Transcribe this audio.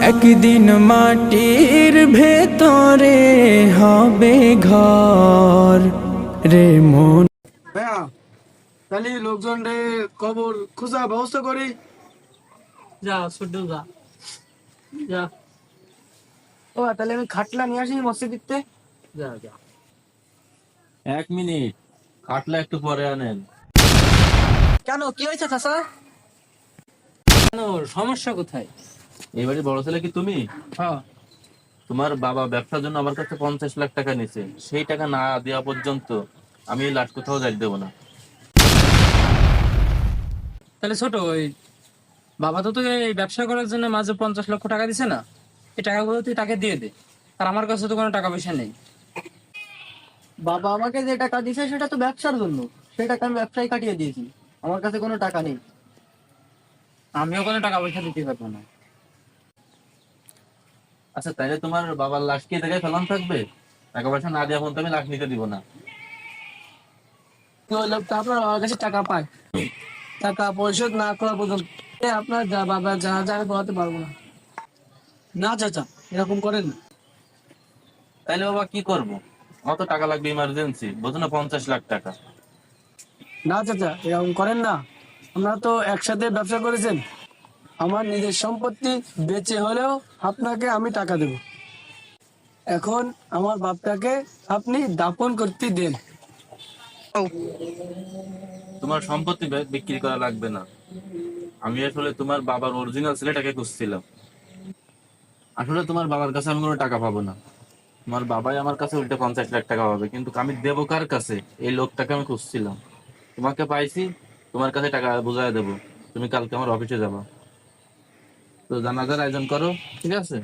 একদিন মাটির ভেতরে হবে ঘর রে মন। ভাইয়া তাহলে লোকজন রে কবর খোঁজার ব্যবস্থা করি। যা ছোট যা যা ও তাহলে আমি খাটলা নিয়ে আসি মসজিদে। যা যা। 1 মিনিট, খাটলা একটু পরে আনেন। কেন কি হয়েছে চাচা? কেন সমস্যা কোথায়? এই বাড়ির বড় ছেলে কি তুমি? হ্যাঁ, তোমার বাবা ব্যবসার জন্য আমার কাছে 50 লাখ টাকা নিছে, সেই টাকা না দেওয়া পর্যন্ত আমি এই লাশ কোথাও যাই দেবো না। তাহলে ছোট ওই বাবা তো তোকে এই ব্যবসা করার জন্য মাঝে 50 লক্ষ টাকা দিছে না, এই টাকাগুলো তুই তাকে দিয়ে দে। আর আমার কাছে তো কোনো টাকা পয়সা নেই। বাবা আমাকে যে টাকা দিয়েছে সেটা তো ব্যবসার জন্য, সেই টাকা আমি ব্যবসায় কাটিয়ে দিয়েছি। আমার কাছে কোনো টাকা নেই। আমিও কোনো টাকা পয়সা দিতে পারবো না। আচ্ছা, তাইলে তোমার বাবার লাশ কি জায়গায় ফেলান থাকবে? টাকা পয়সা না দেওয়া পর্যন্ত আমি লাশ নিতে দিব না। তো লোকটা আপনার আমার কাছে টাকা পায়, টাকা পরিশোধ না করা পর্যন্ত আপনার যা বাবা যা যা আমি পড়াতে পারবো না। না চাচা, এরকম করেন না। তাইলে বাবা কি করব? আমার তো টাকা লাগবে, ইমার্জেন্সি, বুঝো না, 50 লাখ টাকা। না চাচা, এরকম করেন না। আমরা তো একসাথে ব্যবসা করেছেন। আমার নিজের সম্পত্তি বেচে হলেও আপনাকে আমি টাকা দেব। এখন আমার বাপটাকে আপনি দাফন করতে দেন। তোমার সম্পত্তি বিক্রি করা লাগবে না। আমি আসলে তোমার বাবার অরিজিনাল ছেলেটাকে খুঁজছিলাম। আসলে তোমার বাবার কাছে আমি কোনো টাকা পাবো না। তোমার বাবাই আমার কাছে উল্টে 50 লাখ টাকা পাবে, কিন্তু আমি দেবো কার কাছে? এই লোকটাকে আমি খুঁজছিলাম। তোমাকে পাইছি, তোমার কাছে টাকা বুঝাই দেবো। তুমি কালকে আমার অফিসে যাবা, তো জানাজার আয়োজন করো, ঠিক আছে?